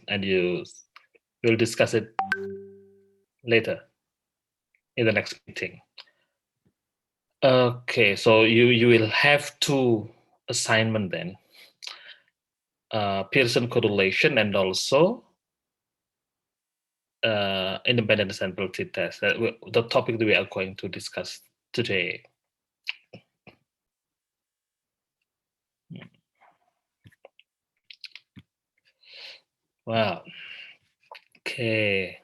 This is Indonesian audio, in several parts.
and we'll discuss it later in the next meeting. Okay, so you will have two assignment then, Pearson correlation and also independent sample t-test. The topic that we are going to discuss today. Wow. Okay.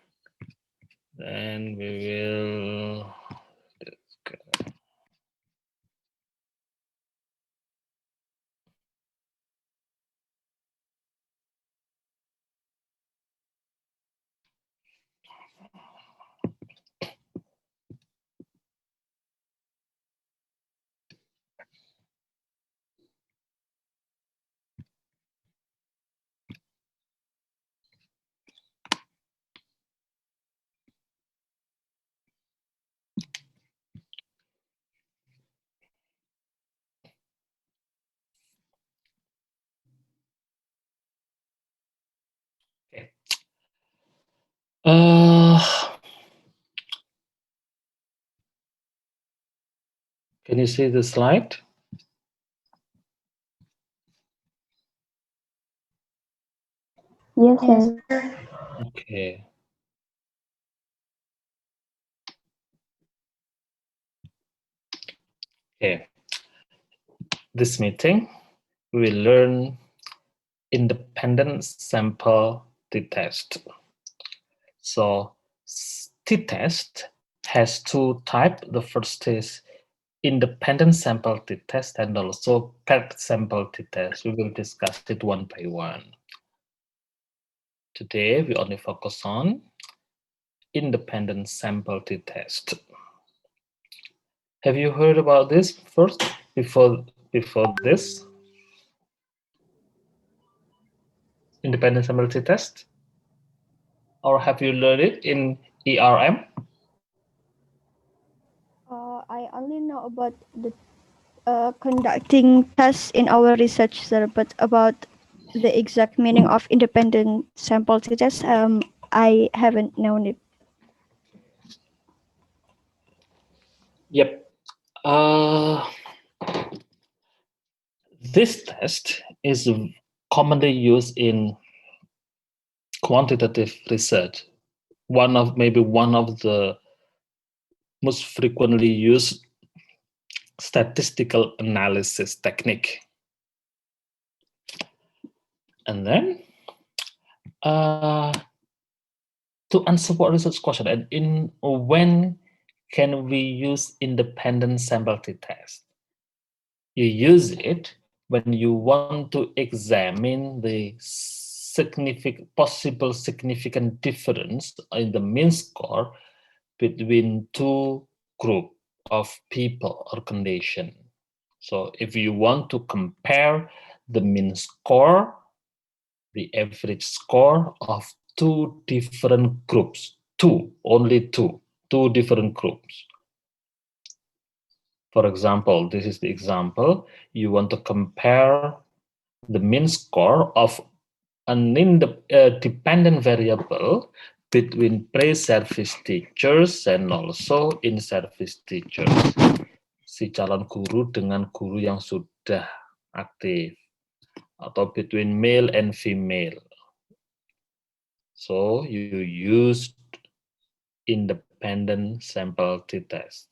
Then we will. Okay. Can you see the slide? Yes, sir. Okay. Okay. This meeting, we will learn independent sample t-test. So t-test has two types. The first is independent sample t-test and also paired sample t-test. We will discuss it one by one. Today, we only focus on independent sample t-test. Have you heard about this first, before this? Independent sample t-test? Or have you learned it in ERM? I only know about the conducting tests in our research, sir, but about the exact meaning of independent sample test, I haven't known it. Yep. This test is commonly used in quantitative research. Maybe one of the most frequently used statistical analysis technique. And then to answer what research question, and when can we use independent sample t-test? You use it when you want to examine the possible significant difference in the mean score between two groups of people or condition. So if you want to compare the mean score, the average score of two different groups, only two different groups. For example, this is the example. You want to compare the mean score of an dependent variable between pre-service teachers and also in-service teachers. Si calon guru dengan guru yang sudah aktif, atau between male and female. So you used independent sample t-test.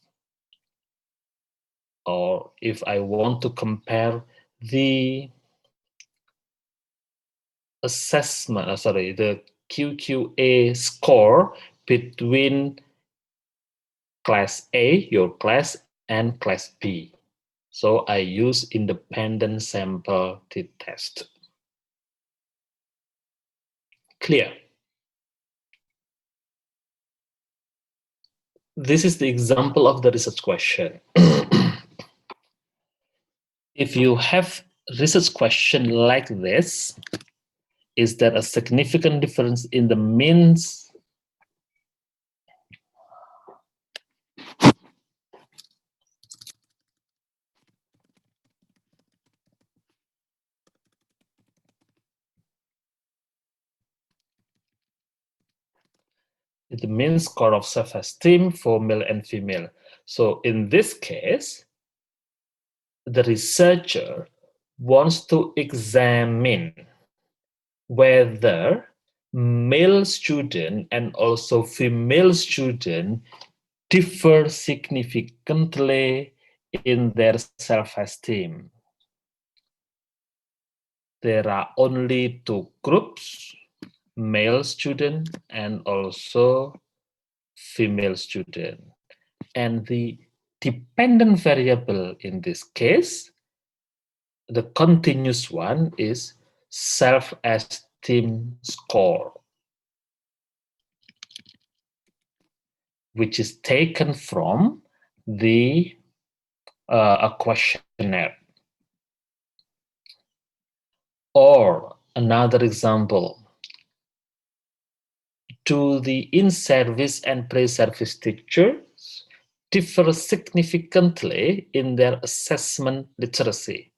Or if I want to compare the the QQA score between class A, your class, and class B. So I use independent sample t-test. Clear? This is the example of the research question. If you have research question like this, is there a significant difference in the means? the mean score of self-esteem for male and female. So in this case, the researcher wants to examine whether male student and also female student differ significantly in their self-esteem. There are only two groups, male student and also female student. And the dependent variable in this case, the continuous one, is self-esteem score, which is taken from the a questionnaire. Or another example, do the in-service and pre-service teachers differ significantly in their assessment literacy?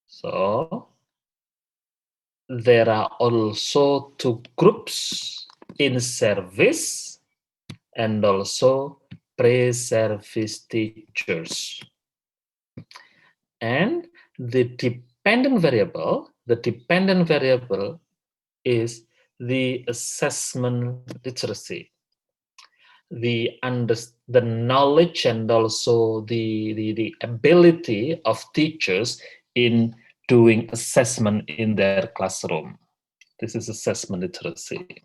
So there are also two groups, in-service and also pre-service teachers. And the dependent variable is the assessment literacy, the knowledge and also the ability of teachers in doing assessment in their classroom. This is assessment literacy.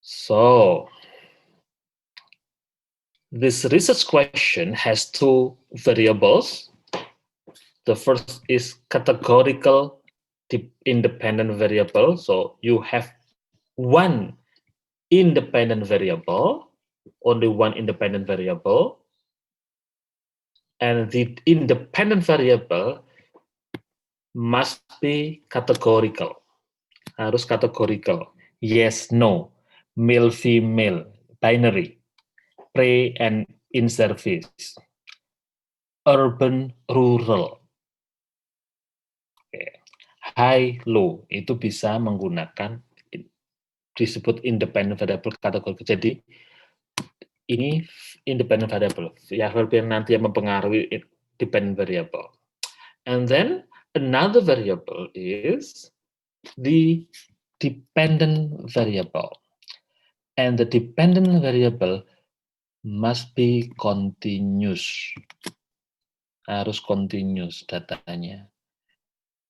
So this research question has two variables. The first is categorical independent variable. So you have one independent variable, only one independent variable. And the independent variable must be categorical. Harus categorical. Yes, no, male, female, binary, pre and in service, urban, rural. High, low, itu bisa menggunakan disebut independent variable kategori. Jadi ini independent variable, ya yang nanti yang mempengaruhi dependent variable. And then another variable is the dependent variable. And the dependent variable must be continuous. Harus continuous datanya.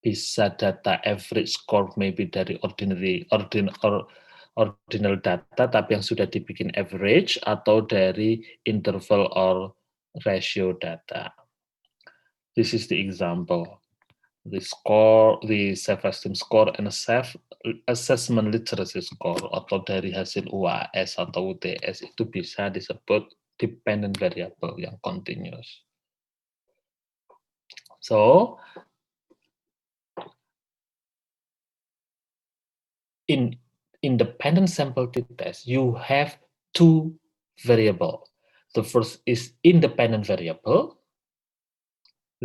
Bisa data average score maybe dari ordinal data, tapi yang sudah dibikin average, atau dari interval or ratio data. This is the example. The score, the self-esteem score, and self-assessment literacy score, atau dari hasil UAS atau UTS, itu bisa disebut dependent variable yang continuous. So, in independent sample t-test, you have two variables. The first is independent variable,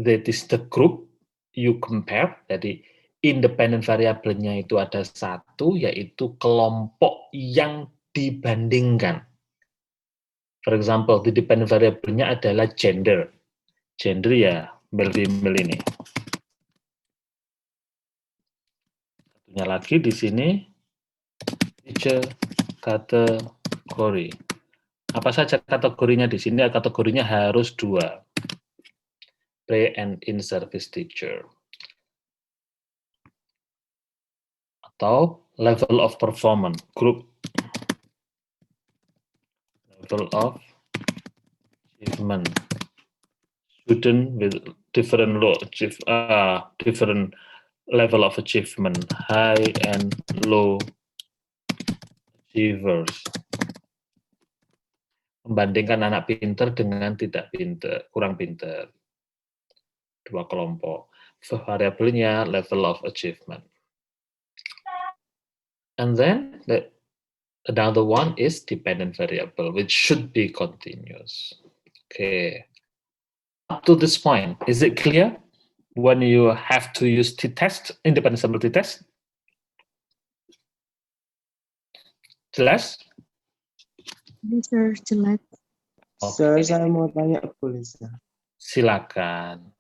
that is the group you compare. Jadi independent variabelnya itu ada satu, yaitu kelompok yang dibandingkan. For example, the dependent variabelnya adalah gender. Gender ya male female ini. Satunya lagi di sini teacher kategori. Apa saja kategorinya di sini? Kategorinya harus dua. Pre and in service teacher. Atau level of performance, group. Level of achievement. Student with different different level of achievement, high and low achievers. Membandingkan anak pinter dengan tidak pinter, kurang pinter. Dua kelompok. Variabelnya level of achievement. And then another one is dependent variable, which should be continuous. Okay. Up to this point, is it clear when you have to use t-test, independent sample t-test? Jelas? Sir, jelas. Sir, Oke. saya mau tanya boleh, Sir? Silakan.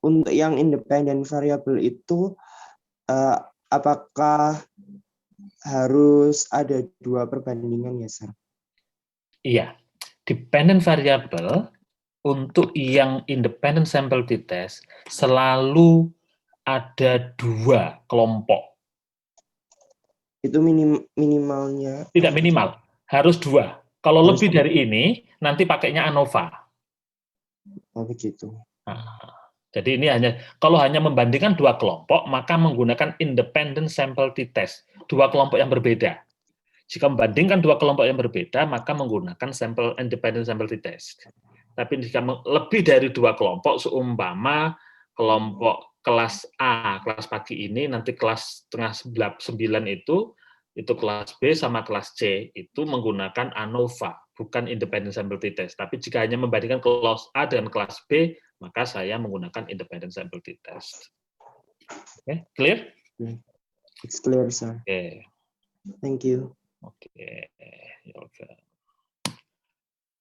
Untuk yang independent variable itu, apakah harus ada 2 perbandingan ya, Sir? Iya, dependent variable untuk yang independent sample t-test selalu ada 2 kelompok. Itu minimalnya? Tidak minimal, harus 2. Kalau Harus lebih 2. dari ini, nanti pakainya ANOVA. Oh, begitu. Nah, jadi ini kalau hanya membandingkan 2 kelompok, maka menggunakan independent sample t-test, 2 kelompok yang berbeda. Jika membandingkan 2 kelompok yang berbeda, maka menggunakan independent sample t-test. Tapi jika lebih dari 2 kelompok, seumpama kelompok kelas A, kelas pagi ini, nanti kelas setengah 9 itu kelas B sama kelas C, itu menggunakan ANOVA, bukan independent sample t-test. Tapi jika hanya membandingkan kelas A dengan kelas B, maka saya menggunakan independent sample t-test. Oke, clear? It's clear, Sir. Oke. Thank you. Okay, okay.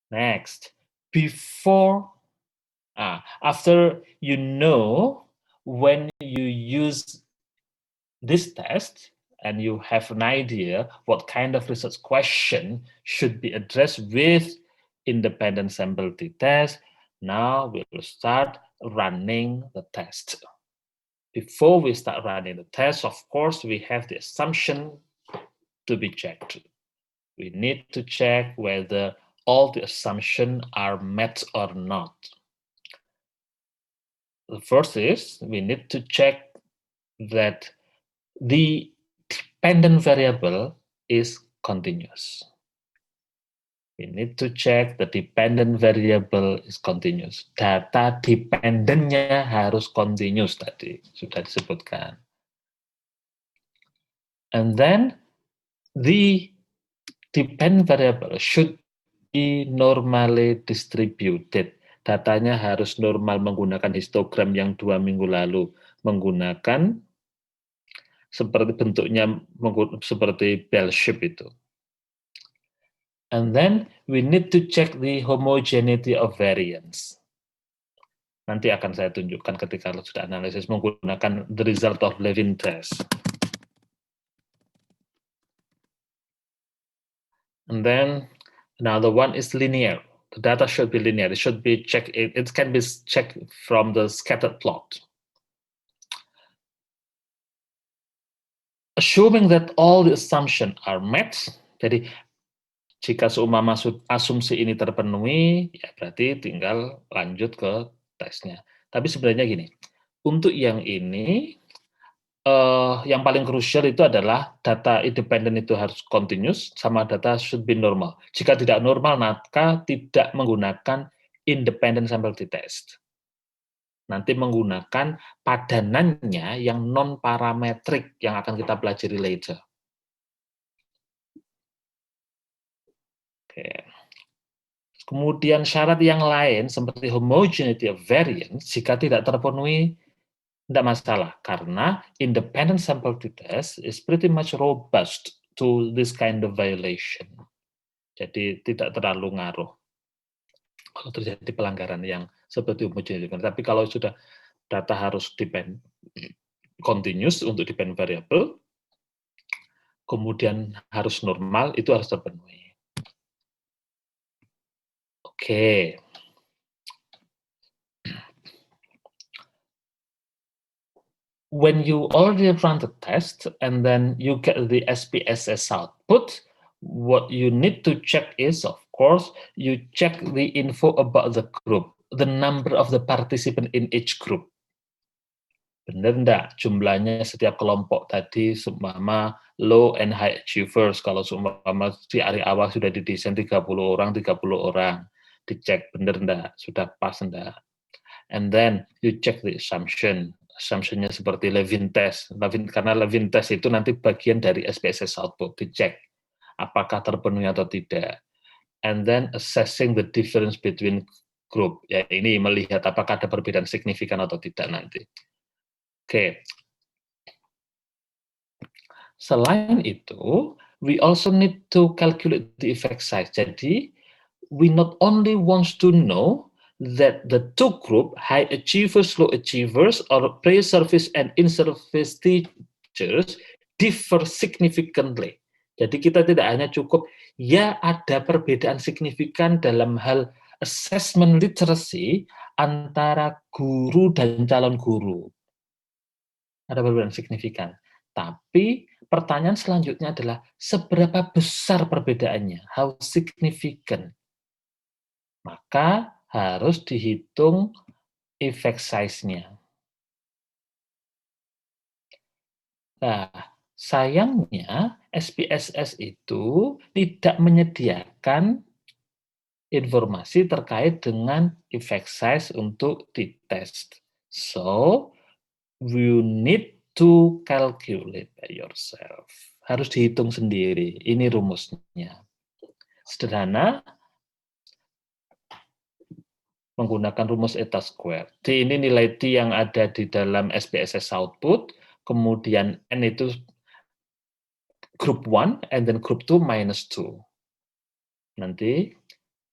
Next, after you know when you use this test and you have an idea what kind of research question should be addressed with independent sample t-test, now we will start running the test. Before we start running the test, of course, we have the assumption to be checked. We need to check whether all the assumptions are met or not. The first is we need to check that the dependent variable is continuous. We need to check the dependent variable is continuous. Data dependentnya harus continuous tadi, sudah disebutkan. And then the dependent variable should be normally distributed. Datanya harus normal menggunakan histogram yang 2 minggu lalu. Menggunakan seperti bentuknya seperti bell shape itu. And then we need to check the homogeneity of variance. Nanti akan saya tunjukkan ketika sudah analisis menggunakan the result of Levin test. And then another one is linear. The data should be linear. It should be checked. It can be checked from the scattered plot. Assuming that all the assumptions are met, jadi jika seumpama asumsi ini terpenuhi, ya berarti tinggal lanjut ke tesnya. Tapi sebenarnya gini, untuk yang ini, yang paling krusial itu adalah data independen itu harus continuous, sama data should be normal. Jika tidak normal, maka tidak menggunakan independent sample t-test. Nanti menggunakan padanannya yang non-parametrik yang akan kita pelajari later. Oke. Kemudian syarat yang lain seperti homogeneity of variance, jika tidak terpenuhi, tidak masalah, karena independent sample t-test is pretty much robust to this kind of violation. Jadi tidak terlalu ngaruh kalau terjadi pelanggaran yang seperti homogeneity. Tapi kalau sudah data harus continuous untuk dependent variable, kemudian harus normal, itu harus terpenuhi. Oke. When you already run the test and then you get the SPSS output, what you need to check is, of course, you check the info about the group, the number of the participant in each group. Benar enggak jumlahnya setiap kelompok tadi, seumpama low and high achievers, kalau seumpama di hari awal sudah didesain 30 orang, dicek benar enggak, sudah pas enggak. And then you check the assumption-nya seperti Levin test, karena Levin test itu nanti bagian dari SPSS output, dicek apakah terpenuhi atau tidak. And then assessing the difference between group, ya ini melihat apakah ada perbedaan signifikan atau tidak nanti. Oke. Selain itu, we also need to calculate the effect size. Jadi, we not only want to know that the two group, high achievers, low achievers, or pre-service and in-service teachers differ significantly. Jadi kita tidak hanya cukup, ya ada perbedaan signifikan dalam hal assessment literacy antara guru dan calon guru. Ada perbedaan signifikan. Tapi pertanyaan selanjutnya adalah, seberapa besar perbedaannya? How significant? Maka harus dihitung effect size-nya. Nah, sayangnya SPSS itu tidak menyediakan informasi terkait dengan effect size untuk di-test. So, you need to calculate by yourself. Harus dihitung sendiri. Ini rumusnya. Sederhana, menggunakan rumus eta square. T ini nilai T yang ada di dalam SPSS output, kemudian N itu group 1, and then group 2 minus 2. Nanti,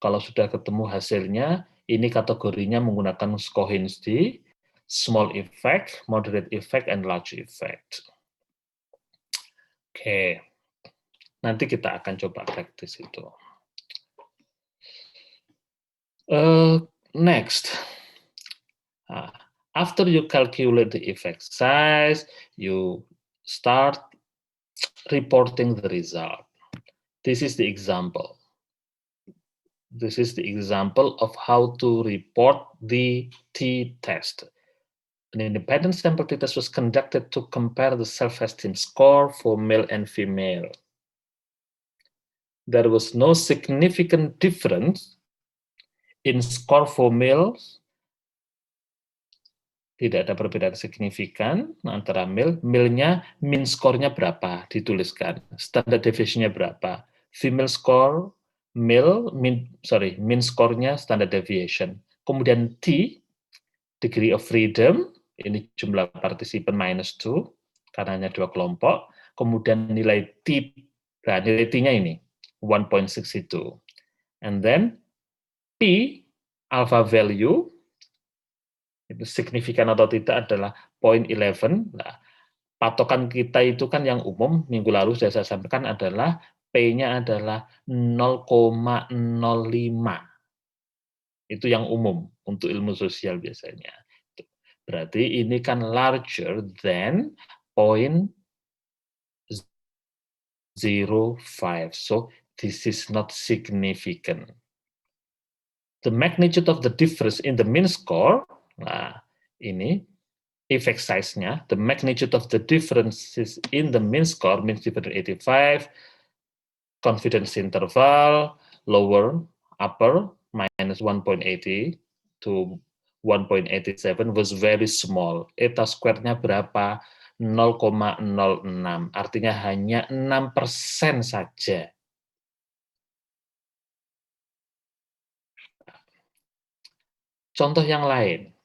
kalau sudah ketemu hasilnya, ini kategorinya menggunakan Kohinski, small effect, moderate effect, and large effect. Oke, nanti kita akan coba praktis itu. Next, after you calculate the effect size, you start reporting the result. This is the example. This is the example of how to report the t-test. An independent sample t-test was conducted to compare the self-esteem score for male and female. There was no significant difference in score for males. Tidak ada perbedaan signifikan antara male. Male-nya mean score-nya berapa? Dituliskan. Standard deviation-nya berapa? Female score, male, mean score-nya standard deviation. Kemudian T, degree of freedom, ini jumlah partisipan minus 2, karena hanya 2 kelompok. Kemudian nilai T, nah nilai T-nya ini, 1.6 itu. And then, P, alpha value, itu signifikan atau tidak adalah 0.11. Nah, patokan kita itu kan yang umum, minggu lalu sudah saya sampaikan adalah P-nya adalah 0,05. Itu yang umum untuk ilmu sosial biasanya. Berarti ini kan larger than 0.05. So, this is not significant. The magnitude of the difference in the mean score, nah ini effect size-nya, the magnitude of the differences in the mean score, means divided 85, confidence interval, lower, upper, minus 1.80 to 1.87 was very small. Eta square-nya berapa? 0,06, artinya hanya 6% saja. Contoh yang lain,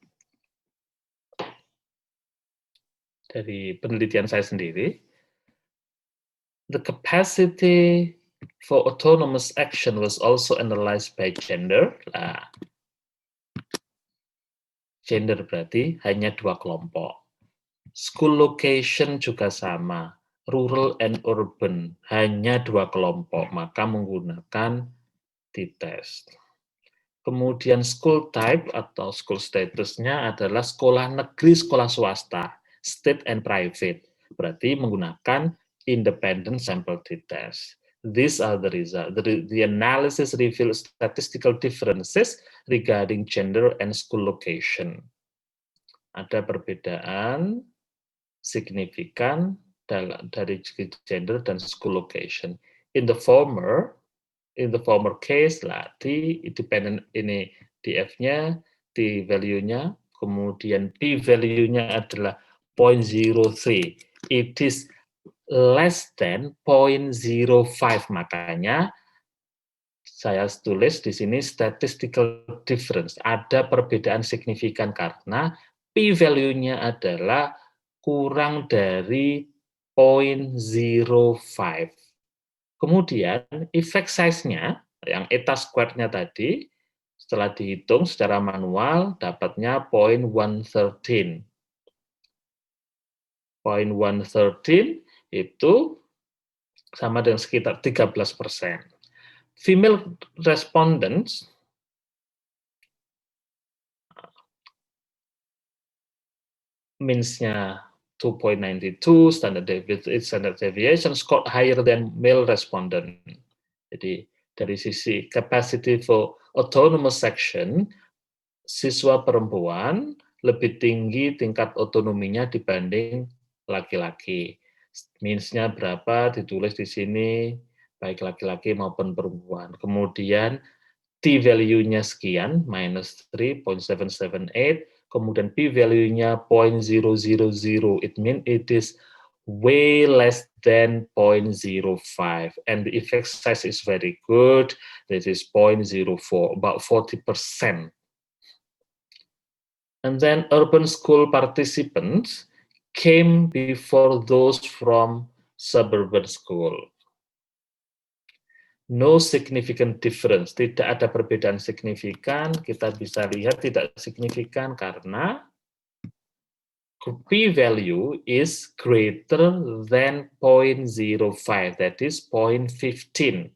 dari penelitian saya sendiri, the capacity for autonomous action was also analyzed by gender. Nah, gender berarti hanya 2 kelompok. School location juga sama, rural and urban, hanya 2 kelompok, maka menggunakan t-test. Kemudian school type atau school statusnya adalah sekolah negeri, sekolah swasta, state and private. Berarti menggunakan independent sample t-test. These are the results. The analysis reveals statistical differences regarding gender and school location. Ada perbedaan signifikan dari gender dan school location. In the former case lah, T dependent ini DF-nya, T value-nya, kemudian P value-nya adalah 0.03. It is less than 0.05, makanya saya tulis di sini statistical difference. Ada perbedaan signifikan karena P value-nya adalah kurang dari 0.05. Kemudian effect size-nya, yang eta squared-nya tadi, setelah dihitung secara manual, dapatnya 0.113. 0.113 itu sama dengan sekitar 13%. Female respondents means-nya 2.92, standard deviation scored higher than male respondent. Jadi dari sisi capacity for autonomous section, siswa perempuan lebih tinggi tingkat otonominya dibanding laki-laki. Means-nya berapa ditulis di sini, baik laki-laki maupun perempuan. Kemudian T-value-nya sekian, minus 3.778, kemudian P-value-nya 0.000, it means it is way less than 0.05, and the effect size is very good, this is 0.04, about 40%. And then urban school participants came before those from suburban school. No significant difference, tidak ada perbedaan signifikan, kita bisa lihat tidak signifikan karena p-value is greater than 0.05, that is 0.15.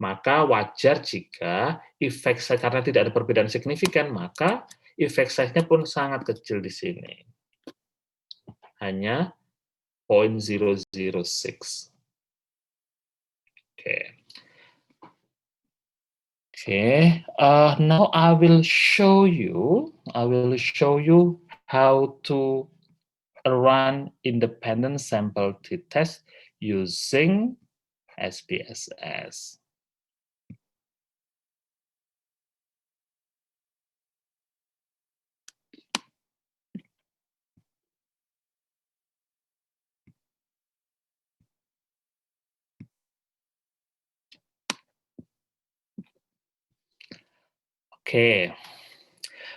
Maka wajar jika efek size, karena tidak ada perbedaan signifikan, maka efek size-nya pun sangat kecil di sini. Hanya 0.006. Oke. Okay, now I will show you how to run independent sample t-test using SPSS. Okay,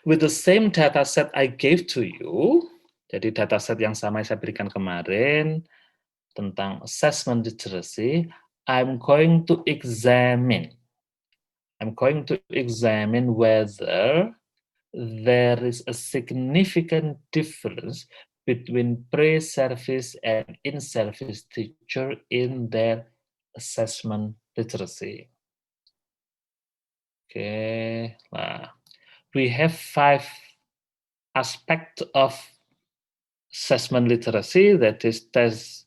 with the same data set I gave to you, jadi dataset yang sama yang saya berikan kemarin tentang assessment literacy, I'm going to examine whether there is a significant difference between pre-service and in-service teacher in their assessment literacy. Okay, nah, we have 5 aspects of assessment literacy, that is test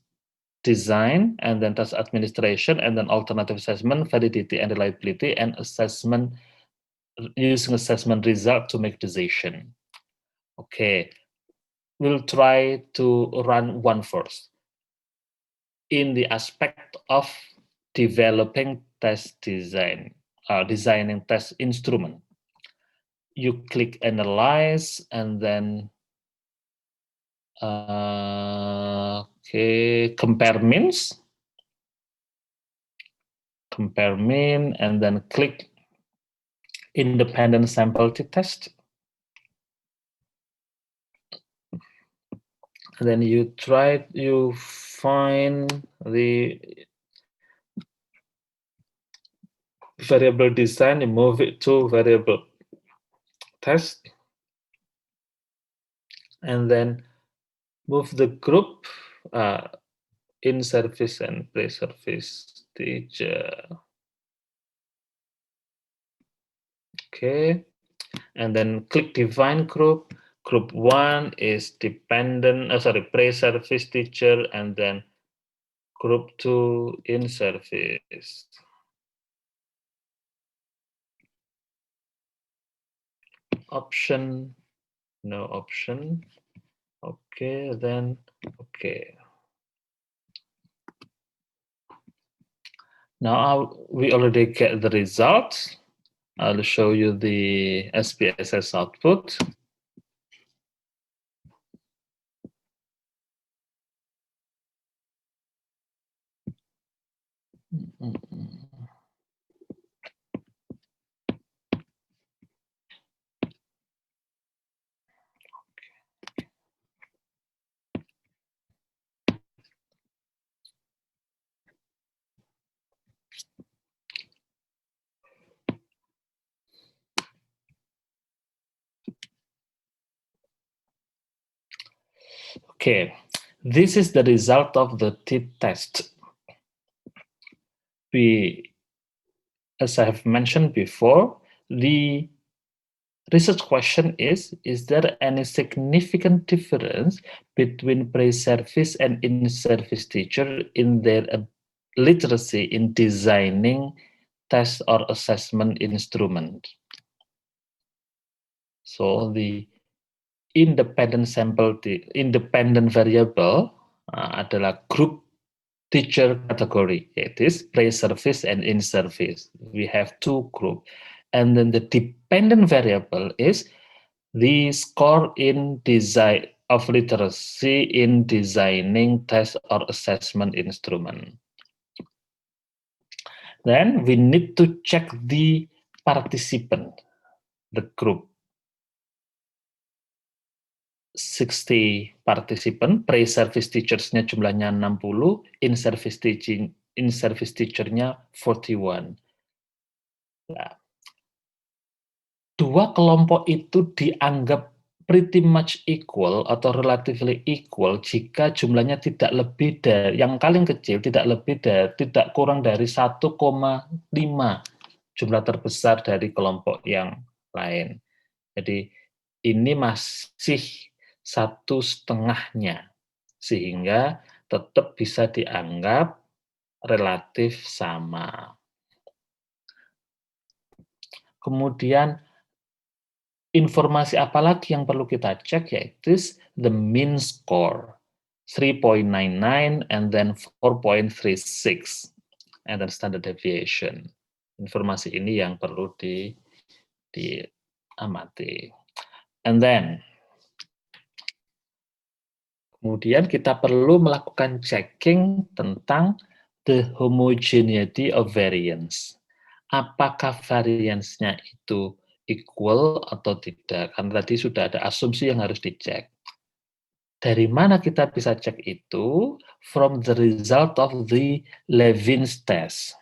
design, and then test administration, and then alternative assessment, validity and reliability, and assessment using assessment result to make decision. Okay, we'll try to run one first. In the aspect of developing test design, designing test instrument, you click analyze and then compare means, and then click independent sample t-test. And then you find the variable design, you move it to variable test, and then move the group in service and pre-service teacher. Okay, and then click define group. Group 1 is pre-service teacher, and then group 2 in service. Option, no option. Okay, then okay. Now we already get the results. I'll show you the SPSS output. Okay, this is the result of the t-test. As I have mentioned before, the research question is there any significant difference between pre-service and in-service teacher in their literacy in designing test or assessment instrument? So the independent variable adalah grup teacher category. It is pre-service and in-service. We have two groups. And then the dependent variable is the score in design of literacy in designing test or assessment instrument. Then we need to check the participant, the group. 60 participant, pre-service teachers-nya jumlahnya 60, in-service teacher-nya 41. Nah, dua kelompok itu dianggap pretty much equal atau relatively equal jika jumlahnya tidak lebih dari, yang paling kecil tidak kurang dari 1,5 jumlah terbesar dari kelompok yang lain. Jadi ini masih 1,5-nya, sehingga tetap bisa dianggap relatif sama. Kemudian informasi apa lagi yang perlu kita cek, yaitu the mean score 3.99 and then 4.36 and then standard deviation. Informasi ini yang perlu diamati. And then kemudian kita perlu melakukan checking tentang the homogeneity of variance. Apakah variance-nya itu equal atau tidak? Karena tadi sudah ada asumsi yang harus dicek. Dari mana kita bisa cek itu? From the result of the Levin's test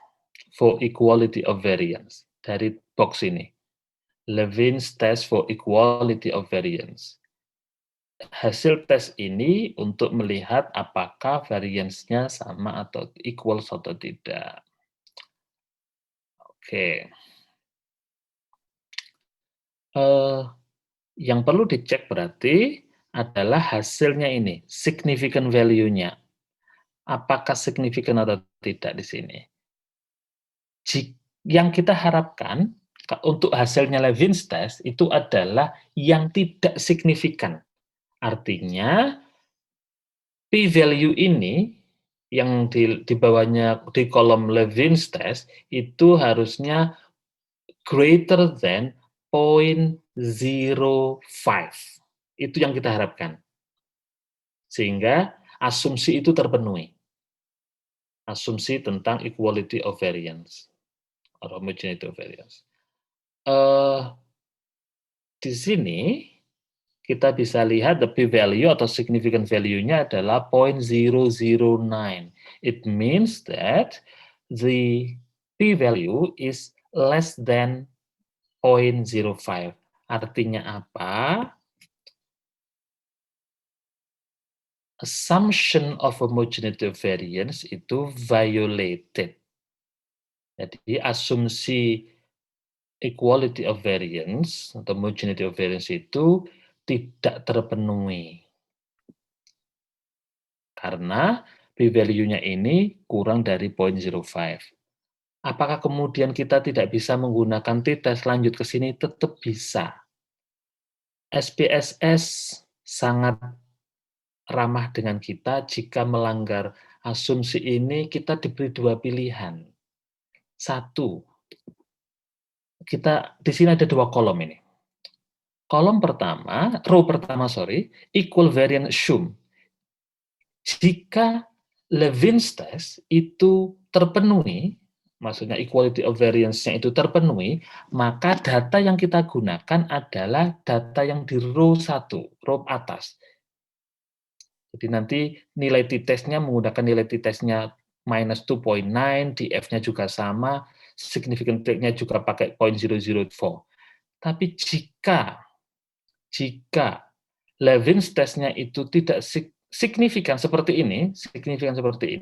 for equality of variance. Dari box ini. Levin's test for equality of variance. Hasil tes ini untuk melihat apakah variance-nya sama atau equal atau tidak. Oke. Yang perlu dicek berarti adalah hasilnya ini, significant value-nya. Apakah signifikan atau tidak di sini? Yang kita harapkan untuk hasilnya Levin's test itu adalah yang tidak signifikan. Artinya, p-value ini yang di bawahnya di kolom Levin's test itu harusnya greater than 0.05. Itu yang kita harapkan. Sehingga asumsi itu terpenuhi. Asumsi tentang equality of variance atau homogeneity of variance. Di sini kita bisa lihat the p-value atau significant value-nya adalah 0.009. It means that the p-value is less than 0.05. Artinya apa? Assumption of homogeneity of variance itu violated. Jadi asumsi equality of variance atau homogeneity of variance itu tidak terpenuhi. Karena p-value-nya ini kurang dari 0.05. Apakah kemudian kita tidak bisa menggunakan t-test lanjut ke sini? Tetap bisa. SPSS sangat ramah dengan kita jika melanggar asumsi ini kita diberi dua pilihan. Satu, kita di sini ada dua kolom ini. Kolom pertama, row pertama, equal variance assume. Jika Levin's test itu terpenuhi, maksudnya equality of variance-nya itu terpenuhi, maka data yang kita gunakan adalah data yang di row 1, row atas. Jadi nanti nilai t-testnya menggunakan nilai t-testnya minus 2.9, df-nya juga sama, significant rate-nya juga pakai 0.004. Tapi jika Levin's test-nya itu tidak signifikan seperti ini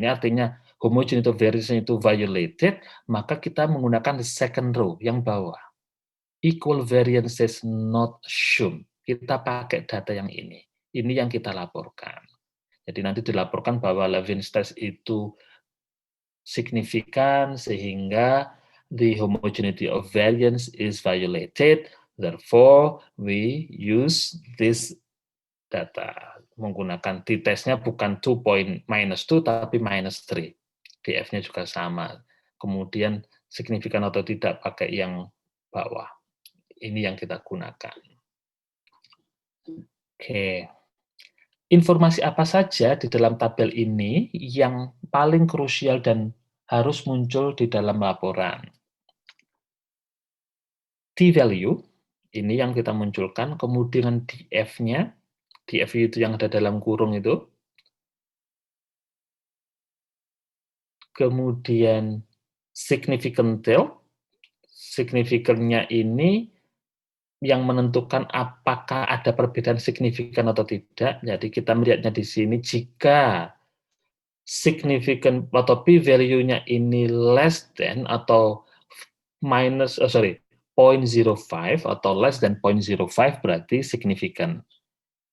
artinya homogeneity variation itu violated, maka kita menggunakan the second row yang bawah. Equal variances not shown. Kita pakai data yang ini. Ini yang kita laporkan. Jadi nanti dilaporkan bahwa Levene's test itu signifikan sehingga the homogeneity of variance is violated. Therefore, we use this data. Menggunakan t-testnya bukan -2 tapi -3. df-nya juga sama. Kemudian signifikan atau tidak pakai yang bawah. Ini yang kita gunakan. Oke. Informasi apa saja di dalam tabel ini yang paling krusial dan harus muncul di dalam laporan? T-value, ini yang kita munculkan, kemudian df-nya, df itu yang ada dalam kurung itu, kemudian significant tail, signifikannya ini yang menentukan apakah ada perbedaan signifikan atau tidak. Jadi kita melihatnya di sini jika signifikan atau p-value-nya ini less than atau minus 0.05 atau less than 0.05 berarti signifikan.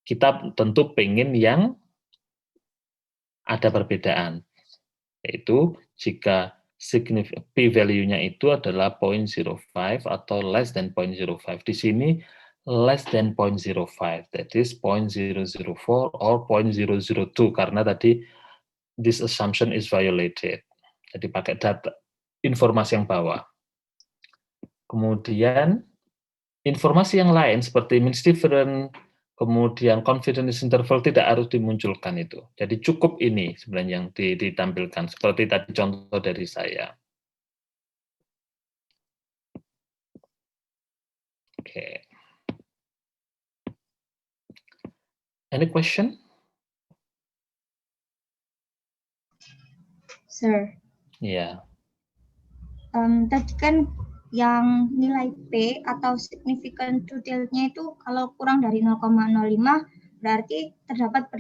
Kita tentu pengen yang ada perbedaan, yaitu jika p-value-nya itu adalah 0.05 atau less than 0.05. Di sini less than 0.05, that is 0.004 or 0.002, karena tadi this assumption is violated. Jadi pakai data informasi yang bawah. Kemudian informasi yang lain seperti mean difference, kemudian confidence interval tidak harus dimunculkan itu. Jadi cukup ini sebenarnya yang ditampilkan seperti tadi contoh dari saya. Oke. Any question? Sir, Ya. tadi kan yang nilai P atau significant to-tail-nya itu kalau kurang dari 0,05 berarti terdapat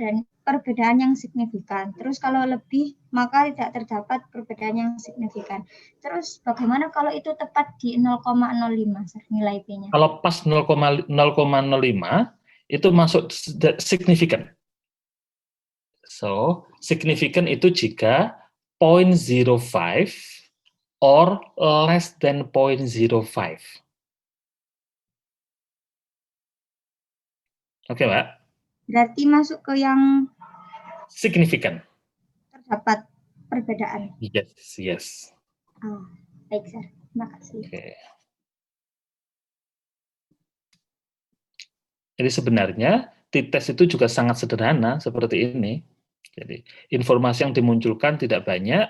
perbedaan yang signifikan. Terus kalau lebih maka tidak terdapat perbedaan yang signifikan. Terus bagaimana kalau itu tepat di 0,05 nilai P-nya? Kalau pas 0,05 itu masuk signifikan. So, signifikan itu jika 0.05 or less than 0.05. Oke, Mbak? Berarti masuk ke yang Signifikan. terdapat perbedaan. Yes. Oh, baik, Sir. Terima kasih. Oke. Jadi sebenarnya t-test itu juga sangat sederhana seperti ini. Jadi informasi yang dimunculkan tidak banyak,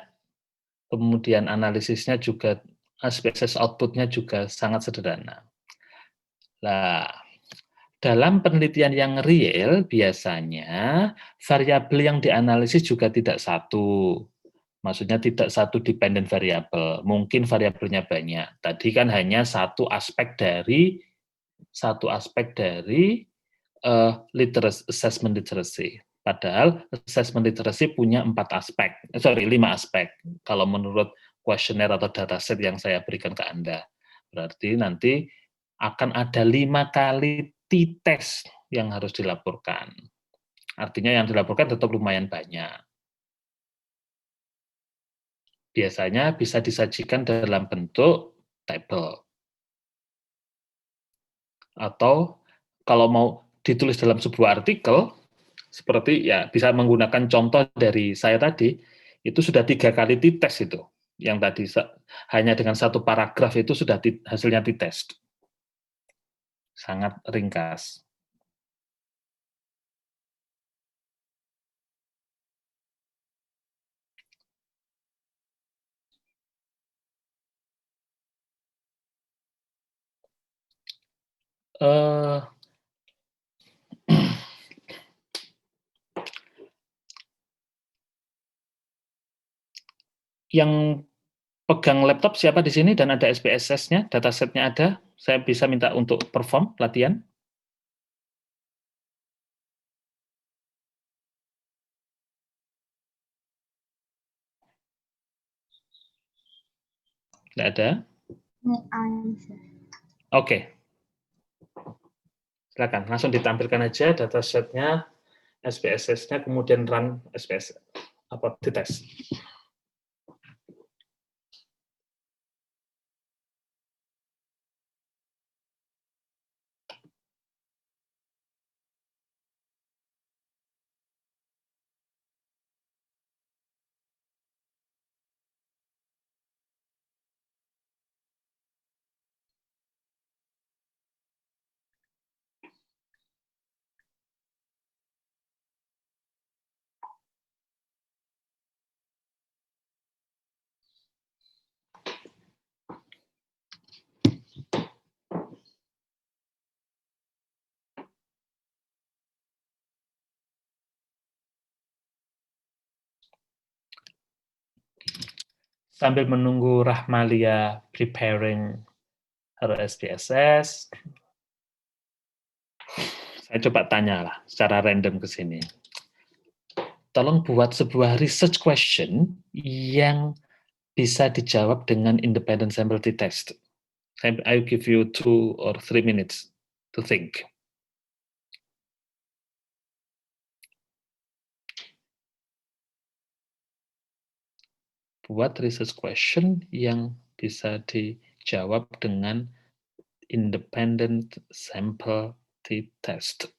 kemudian analisisnya juga, spesies output-nya juga sangat sederhana. Nah, dalam penelitian yang real biasanya variabel yang dianalisis juga tidak satu. Maksudnya tidak satu dependent variable, mungkin variabelnya banyak. Tadi kan hanya satu aspek dari assessment literacy. Padahal assessment literacy punya 5 aspek. Kalau menurut kuesioner atau dataset yang saya berikan ke Anda. Berarti nanti akan ada 5 kali t-test yang harus dilaporkan. Artinya yang dilaporkan tetap lumayan banyak. Biasanya bisa disajikan dalam bentuk table. Atau kalau mau ditulis dalam sebuah artikel, seperti ya bisa menggunakan contoh dari saya tadi, itu sudah 3 kali t-test itu. Yang tadi hanya dengan satu paragraf itu sudah hasilnya t-test. Sangat ringkas. Yang pegang laptop siapa di sini dan ada SPSS-nya, datasetnya ada, saya bisa minta untuk perform latihan. Tidak ada? May I, sir? Oke. Silakan, langsung ditampilkan aja datasetnya, SPSS-nya, kemudian run SPSS, apa, di tes. Sambil menunggu Rahmalia preparing her SPSS, saya coba tanya lah secara random ke sini. Tolong buat sebuah research question yang bisa dijawab dengan independent sample t-test. I give you 2 or 3 minutes to think. Buat research question yang bisa dijawab dengan independent sample t-test.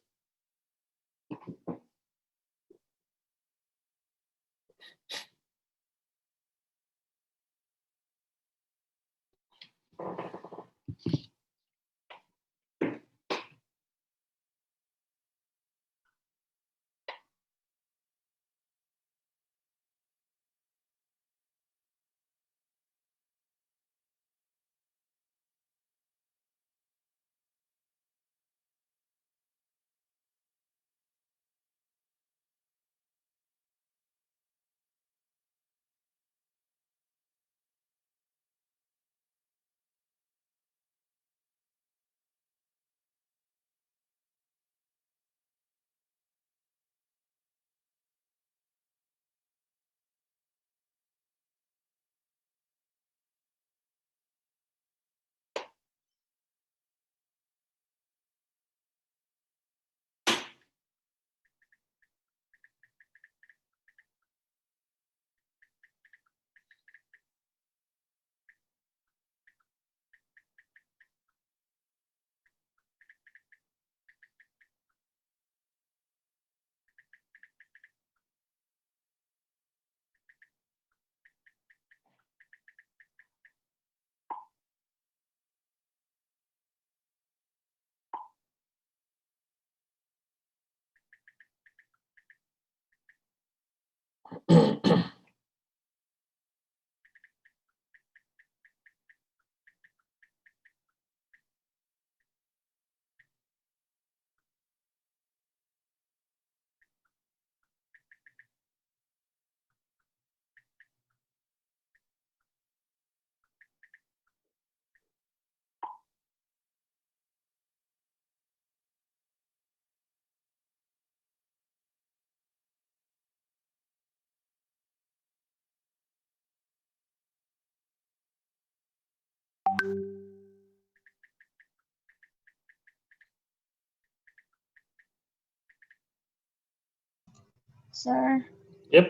Sir, Yep.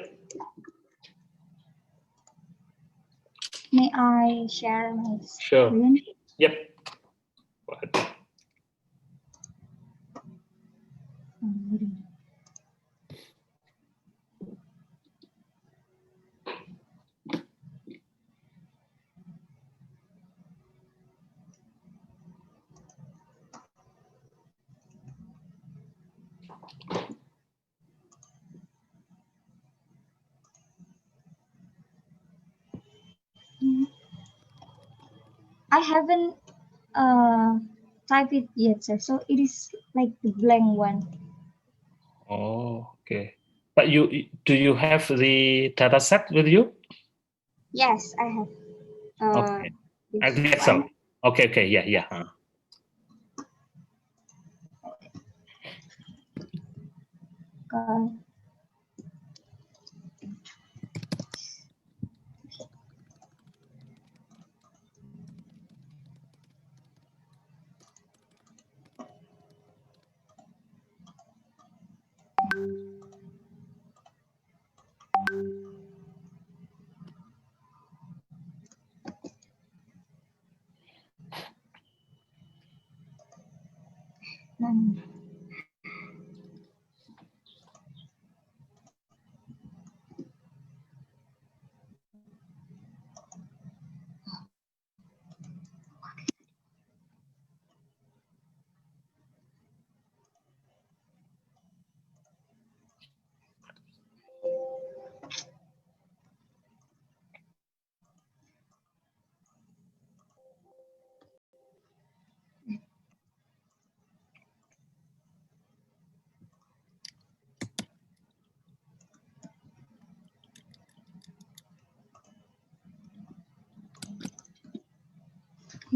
may I share my Sure. screen? Yep. Go ahead. I haven't typed it yet, sir. So it is like the blank one. Oh, okay. But do you have the data set with you? Yes, I have. Okay. This The Excel. one. Okay, okay, yeah, yeah.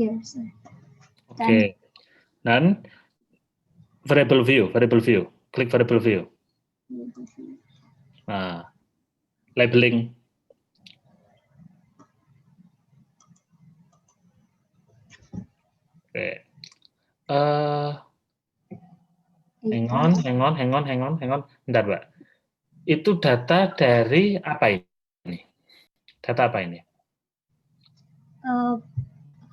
here, sir. Oke. Dan variable view, klik variable view. Nah, labeling. Oke. Hang on. Bentar, Mbak. Itu data dari apa ini? Data apa ini?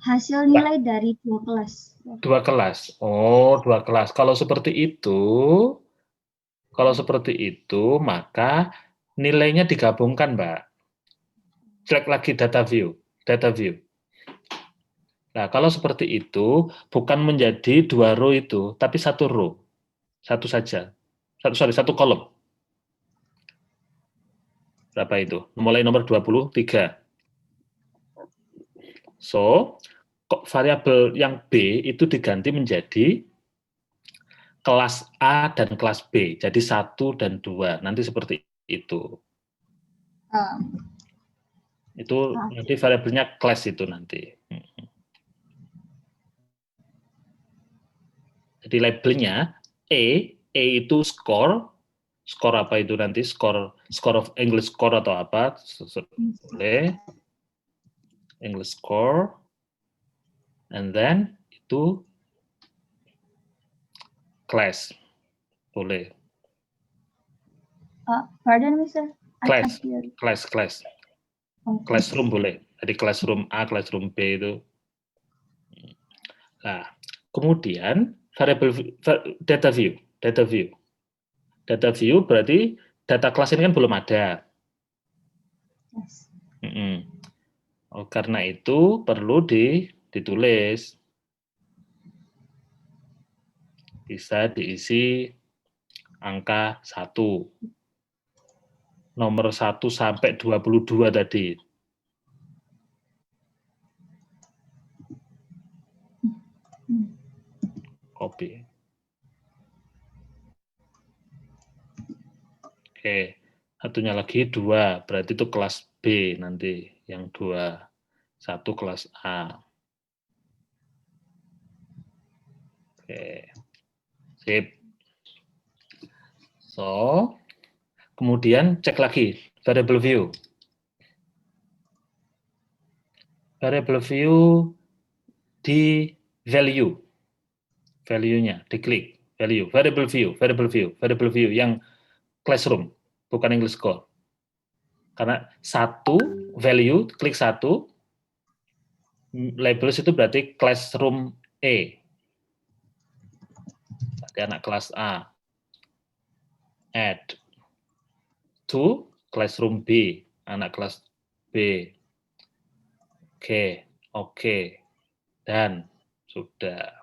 Hasil nilai dari 2 kelas. 2 kelas. Oh, 2 kelas. Kalau seperti itu, maka nilainya digabungkan, Mbak. Cek lagi data view. Nah, kalau seperti itu, bukan menjadi 2 row itu, tapi 1 row. Satu saja. Satu kolom. Berapa itu? Mulai nomor 23. So, variabel yang B itu diganti menjadi kelas A dan kelas B. Jadi 1 dan 2. Nanti seperti itu. Itu nanti variabelnya class itu nanti. Jadi labelnya E itu score apa itu nanti? Score of English score atau apa? Boleh. English score. And then itu class. Boleh. Pardon me, sir. Class. Okay. Classroom boleh. Jadi classroom A, classroom B itu. Nah, kemudian variable data view. Data view berarti data kelas ini kan belum ada. Yes. Oh, karena itu perlu ditulis. Bisa diisi angka 1. Nomor 1 sampai 22 tadi. Copy. Oke, satunya lagi 2, berarti itu kelas B nanti, yang 2. 1 kelas A. Oke, sip. So, kemudian cek lagi variable view. Variable view di value-nya, diklik variable view yang classroom, bukan English score. Karena 1 value, klik 1, labels itu berarti classroom E. Berarti anak kelas A. Add to classroom B, anak kelas B. Oke. Dan sudah.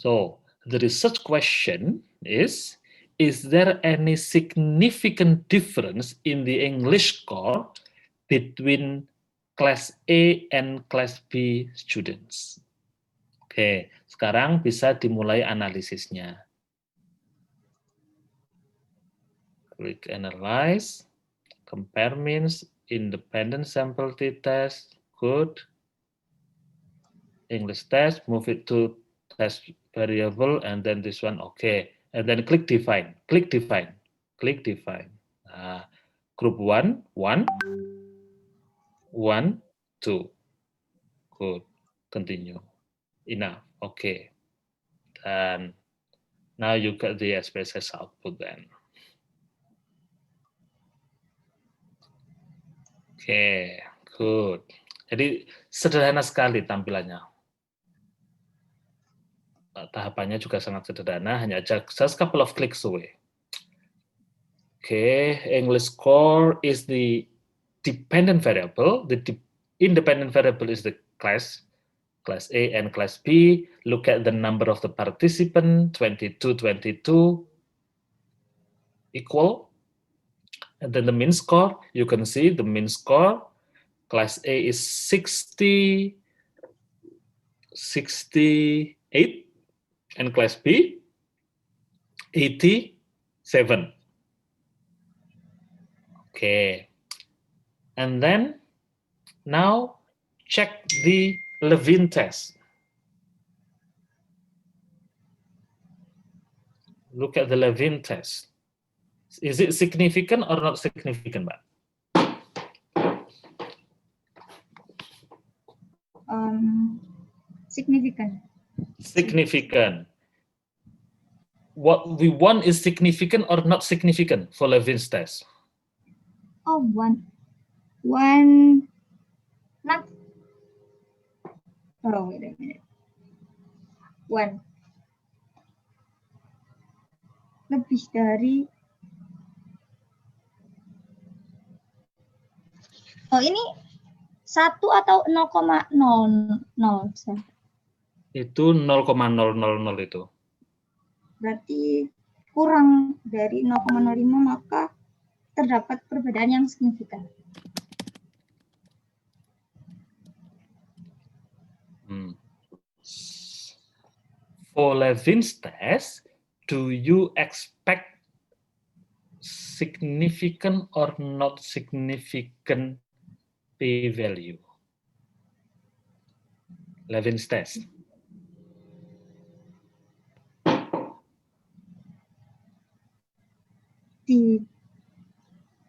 So, the research question is there any significant difference in the English score between Class A and Class B students? Oke, sekarang bisa dimulai analisisnya. Klik Analyze, Compare Means, Independent Sample T-Test, good. English test, move it to test variable, and then this one, okay. And then click define. Nah, group 1, 1, 2. Good. Continue. Enough. Okay. Dan now you get the SPSS output then. Okay, good. Jadi sederhana sekali tampilannya. Tahapannya juga sangat sederhana, hanya just couple of clicks away. Okay, English score is the dependent variable. The independent variable is the class A and class B. Look at the number of the participant, 22 equal. And then the mean score, you can see the mean score. Class A is 68, and class B 87. Okay. And then now check the Levin test. Look at the Levin test. Is it significant or not significant, Mbak? Significant. Significant. What we want is significant or not significant for Levin's test? Oh, one, not, oh, wait a minute. One. Lebih dari, oh ini 1 atau 0,00, Sir? Itu 0,000 itu. Berarti kurang dari 0,05 maka terdapat perbedaan yang signifikan. For Levin's test, do you expect significant or not significant p-value? Levin's test.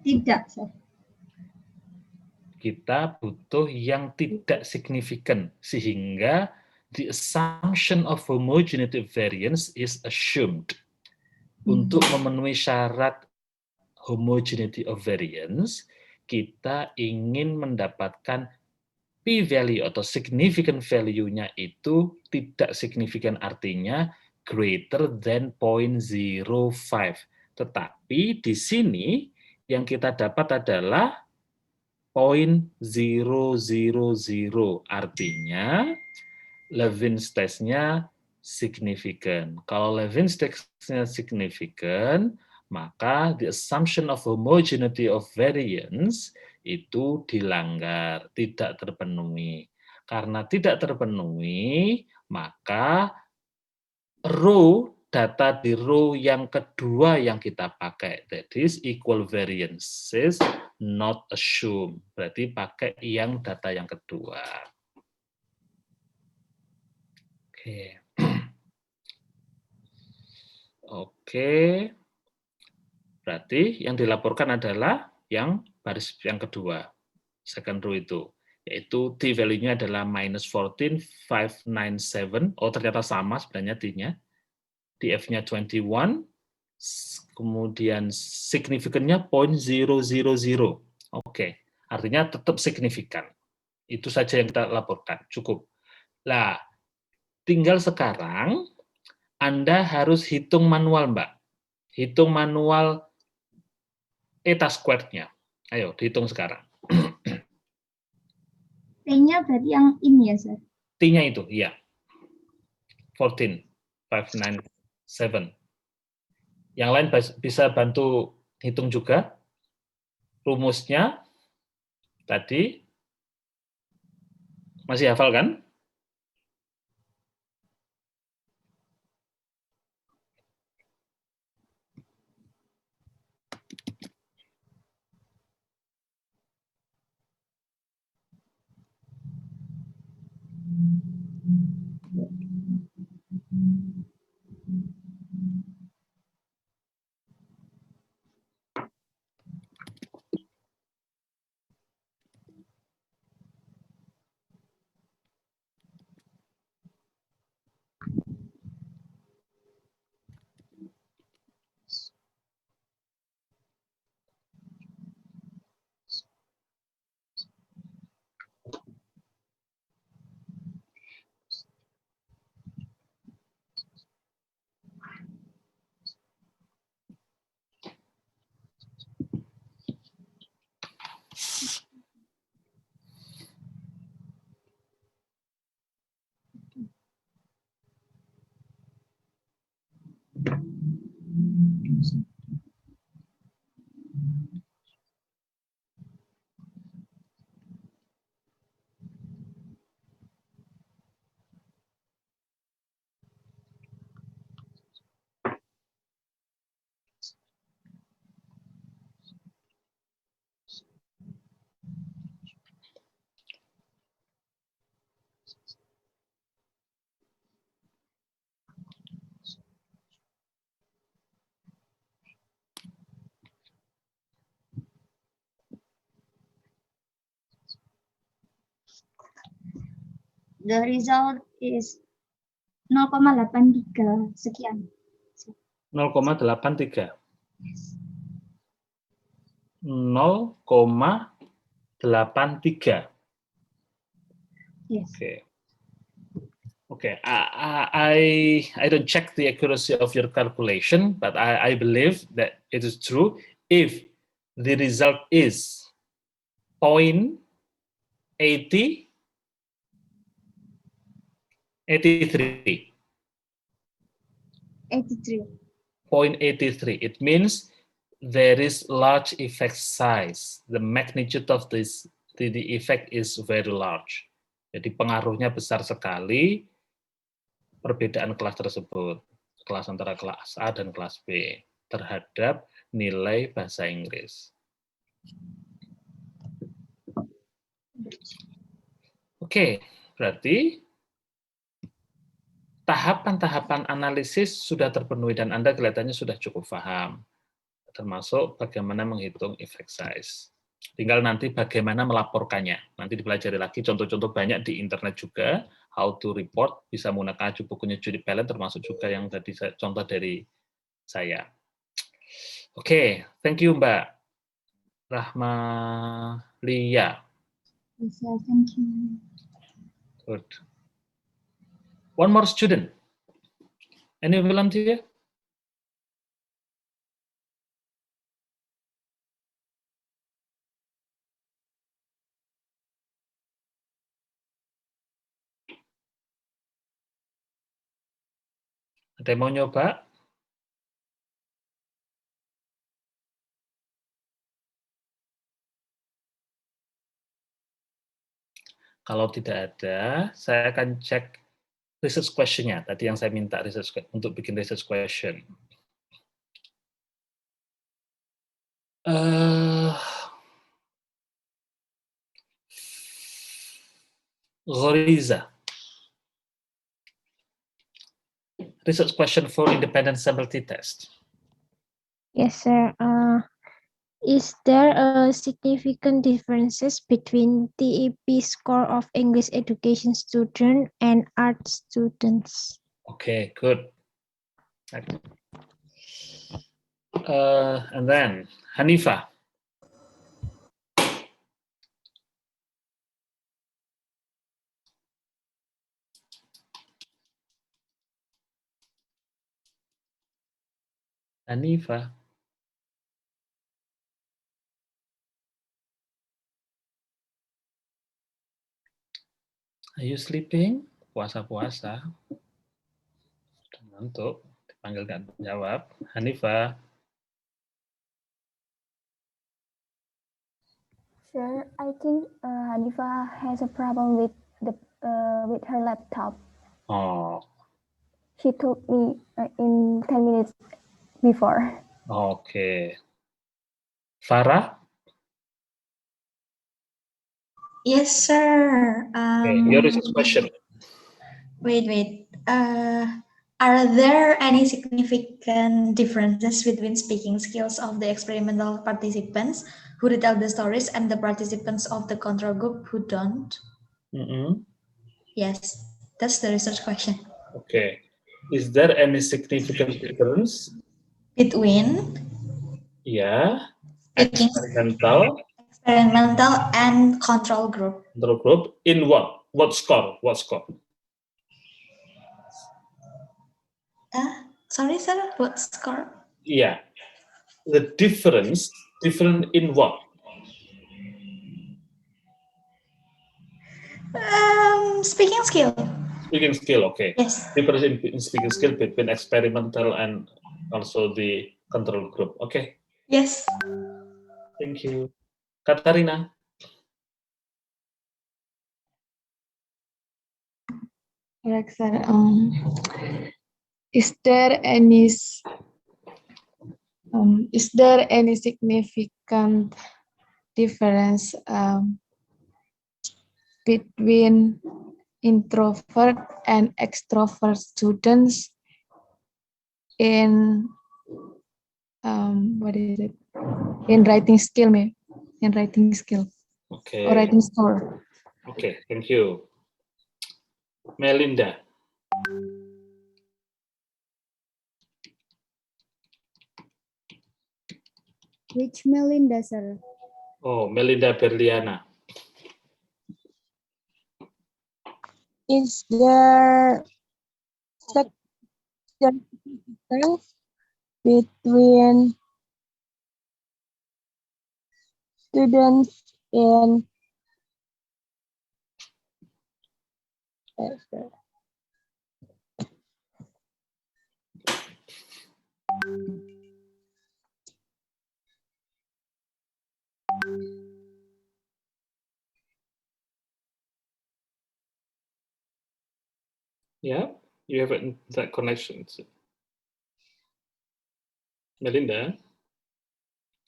Tidak, Sir. Kita butuh yang tidak signifikan, sehingga the assumption of homogeneity variance is assumed. Untuk memenuhi syarat homogeneity of variance, kita ingin mendapatkan p-value atau significant value-nya itu tidak signifikan, artinya greater than 0.05. Tetapi di sini yang kita dapat adalah 0.000, artinya Levin's test-nya signifikan. Kalau Levin's test-nya signifikan, maka the assumption of homogeneity of variance itu dilanggar, tidak terpenuhi. Karena tidak terpenuhi, maka data di row yang kedua yang kita pakai, that is equal variances not assumed. Berarti pakai yang data yang kedua. Oke. Oke. Berarti yang dilaporkan adalah yang baris yang kedua, second row itu, yaitu t value-nya adalah -14,597. Oh, ternyata sama sebenarnya t-nya. Df-nya 21, kemudian signifikannya 0.000. Oke, artinya tetap signifikan. Itu saja yang kita laporkan, cukup. Nah, tinggal sekarang Anda harus hitung manual, Mbak. Hitung manual eta squared-nya. Ayo, dihitung sekarang. T-nya berarti yang ini ya, Sir? T-nya itu, iya. 14,597. Yang lain bisa bantu hitung juga. Rumusnya tadi masih hafal kan? the result is 0,83 sekian. 0,83. Yes. 0,83. Yes. Okay. Okay. I don't check the accuracy of your calculation, but I believe that it is true if the result is 0.80 83. 83. 0.83. It means there is large effect size. The magnitude of this the effect is very large. Jadi pengaruhnya besar sekali perbedaan kelas tersebut, kelas antara kelas A dan kelas B terhadap nilai bahasa Inggris. Oke, berarti tahapan-tahapan analisis sudah terpenuhi dan Anda kelihatannya sudah cukup paham, termasuk bagaimana menghitung effect size. Tinggal nanti bagaimana melaporkannya. Nanti dipelajari lagi contoh-contoh banyak di internet juga, how to report, bisa menggunakan bukunya Judy Pallen, termasuk juga yang tadi contoh dari saya. Oke, thank you Mbak Rahmalia. Yes, sir. Thank you. Good. One more student. Any volunteer? Ada yang mau nyoba? Kalau tidak ada, saya akan cek research question-nya. Tadi yang saya minta research untuk bikin research question. Ghoriza. Research question for independent sample t-test. Yes, sir. Is there a significant differences between TEP score of English education student and art students? Okay, good. And then Hanifa. Hanifa. Are you sleeping? Puasa-puasa. Ngantuk. Dipanggil nggak jawab. Hanifa. Sure, I think Hanifa has a problem with her laptop. Oh, She told me in 10 minutes before. okay. Farah? Yes, sir. Okay, your research question. Wait. Are there any significant differences between speaking skills of the experimental participants who retell the stories and the participants of the control group who don't? Yes, that's the research question. Okay. Is there any significant difference? Between experimental and control group. Control group in what? What score? What score? Sorry, sir. What score? Yeah. The different in what? Speaking skill. Speaking skill, okay. Yes. Difference in speaking skill between experimental and also the control group. Okay. Yes. Thank you. Katarina. Correct, sir. Is there any significant difference between introvert and extrovert students in in writing skill, maybe in writing skill? Okay. Or writing score. Okay, thank you. Melinda. Which Melinda, sir? Oh, Melinda Berliana. Is there difference between students in Yeah, you have that connection. Melinda,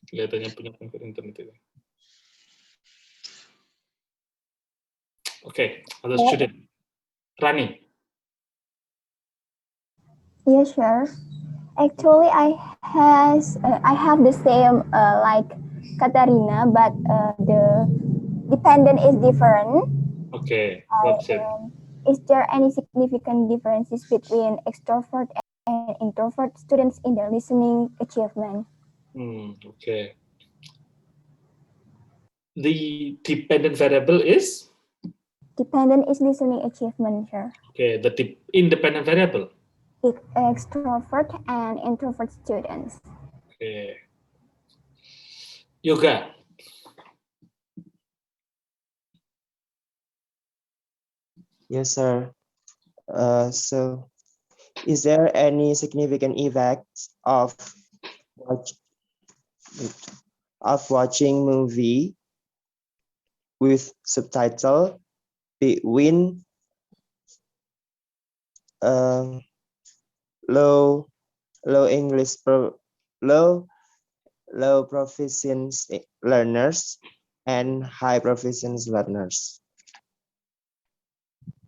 kelihatannya punya internet itu. Okay, other student. Rani. Yeah, sure. Actually, I have the same like Katarina, but the dependent is different. Okay, what's it? Is there any significant differences between extrovert and introvert students in their listening achievement? Okay. The dependent variable is? Dependent is listening achievement, sure. Okay, the independent variable? Extrovert and introvert students. Okay. Yoga. Yes, sir. So, is there any significant effects of watching movie with subtitle between low proficiency learners and high proficiency learners?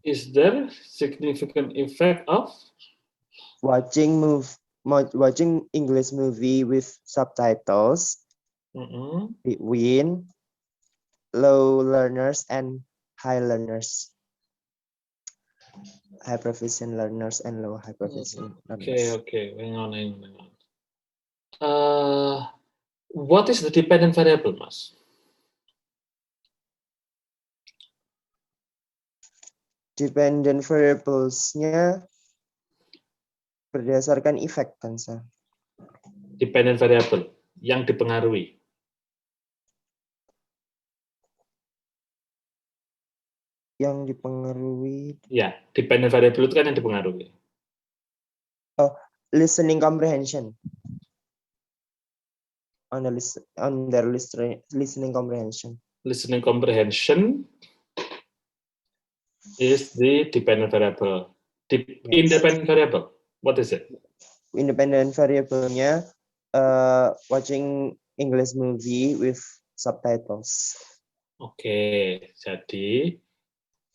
Is there significant effect of? Watching English movie with subtitles between low learners and high learners. High proficient learners and low high proficient learners. Okay. Hang on. What is the dependent variable, Mas? Dependent variables-nya berdasarkan efek kan, Sir? Dependent variable yang dipengaruhi. Yang dipengaruhi. Ya, dependent variable itu kan yang dipengaruhi. Oh, listening comprehension. On their listening comprehension. Listening comprehension is the dependent variable. Independent variable, what is it? Independent variable-nya watching English movie with subtitles. Oke, jadi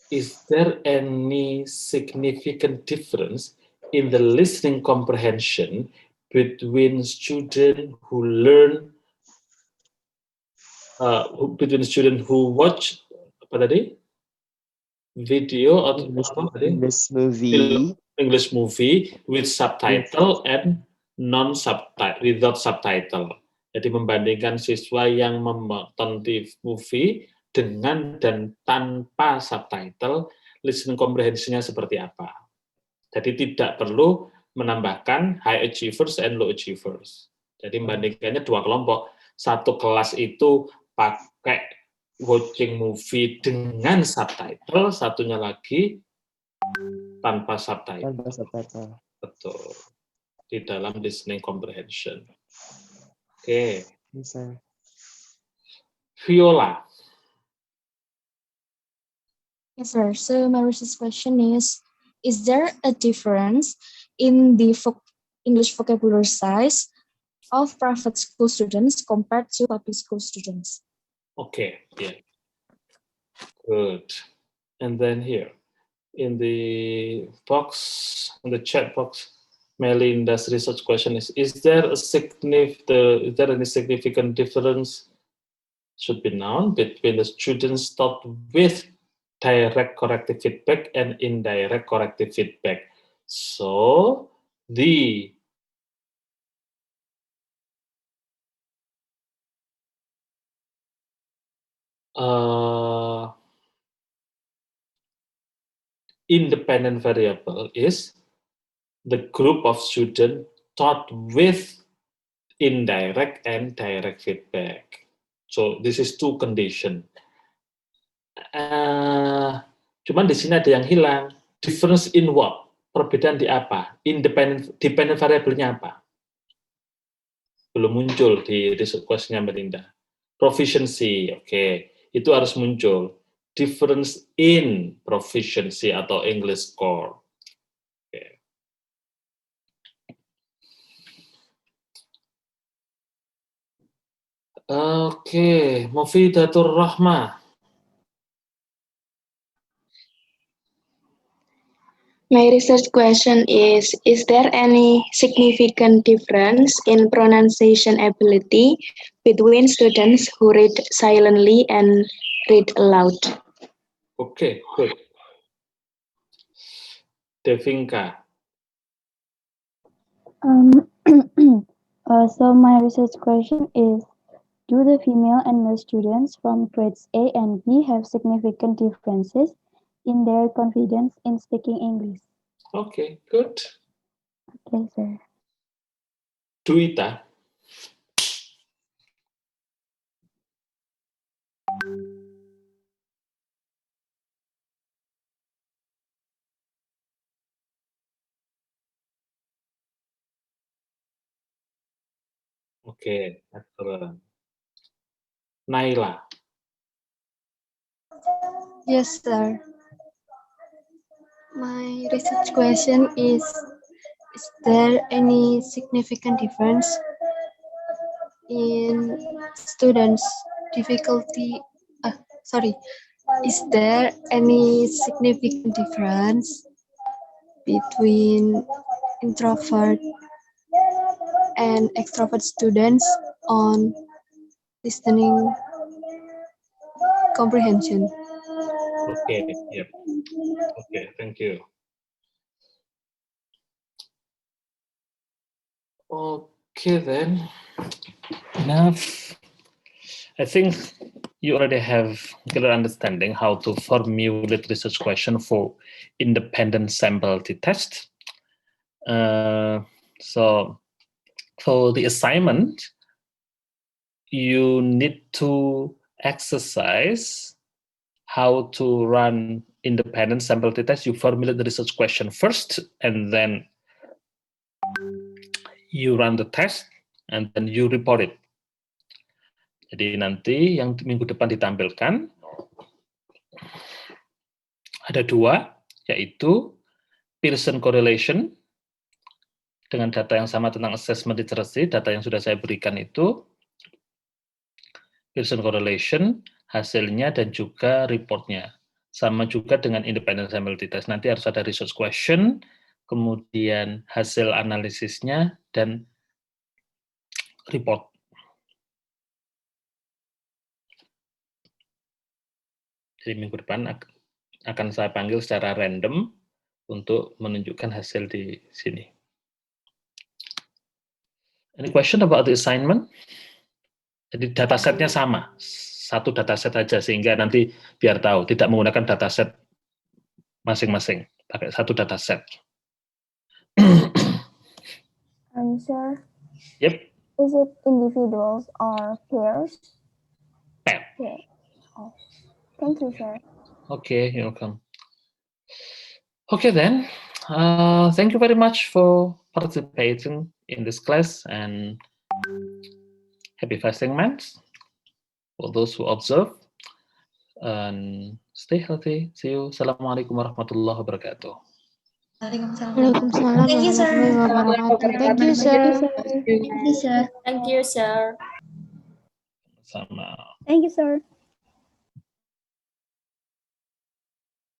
is there any significant difference in the listening comprehension between students who learn, between students who watch apa tadi? Video atau English movie. English movie with subtitle and without subtitle. Jadi membandingkan siswa yang menonton movie dengan dan tanpa subtitle, listening comprehension-nya seperti apa. Jadi tidak perlu menambahkan high achievers and low achievers. Jadi membandingkannya dua kelompok. Satu kelas itu pakai watching movie dengan subtitle, satunya lagi tanpa subtitle. Tanpa subtitle. Betul. Di dalam listening comprehension. Oke. Bisa. Viola. Yes, sir. So my research question is there a difference in the English vocabulary size of private school students compared to public school students? Okay, yeah. Good. And then here, in the box, in the chat box, Melinda's research question is there any significant difference, should be known, between the students taught with direct corrective feedback and indirect corrective feedback. So the independent variable is the group of students taught with indirect and direct feedback. So this is two condition. Cuman di sini ada yang hilang. Difference in what? Perbedaan di apa? Dependent variable-nya apa? Belum muncul di research question-nya Mbak Linda. Proficiency, oke. Itu harus muncul. Difference in proficiency atau English score. Oke, Mufidatur Rahmah. My research question is there any significant difference in pronunciation ability between students who read silently and read aloud? Okay, good. Devinka. So my research question is, do the female and male students from grades A and B have significant differences in their confidence in speaking English? Okay, good. Okay, sir. Duita. Okay, excellent. Naila. Yes, sir. My research question is there any significant difference in students' difficulty? Is there any significant difference between introvert and extrovert students on listening comprehension? Okay, yep. Okay, thank you. Okay, then. Enough. I think you already have a clear understanding how to formulate research question for independent sample test. So for the assignment, you need to exercise how to run independent sample test. You formulate the research question first, and then you run the test, and then you report it. Jadi nanti yang minggu depan ditampilkan ada dua, yaitu Pearson correlation dengan data yang sama tentang assessment literacy, data yang sudah saya berikan itu, Pearson correlation, hasilnya dan juga reportnya. Sama juga dengan independent sample test. Nanti harus ada research question, kemudian hasil analisisnya, dan report. Jadi minggu depan akan saya panggil secara random untuk menunjukkan hasil di sini. Any question about the assignment? Jadi datasetnya sama, satu dataset aja sehingga nanti biar tahu, tidak menggunakan dataset masing-masing, pakai satu dataset. Sir. Yep. Is it individuals or pairs? Pair. Yeah. Oh. Thank you, sir. Okay, you're welcome. Okay then, thank you very much for participating in this class, and happy fasting month for those who observe, and stay healthy. See you. Assalamualaikum warahmatullahi wabarakatuh. Waalaikumsalam. Thank you, sir. Thank you, sir. Thank you, sir. Thank you, sir. Sama. Thank you, sir.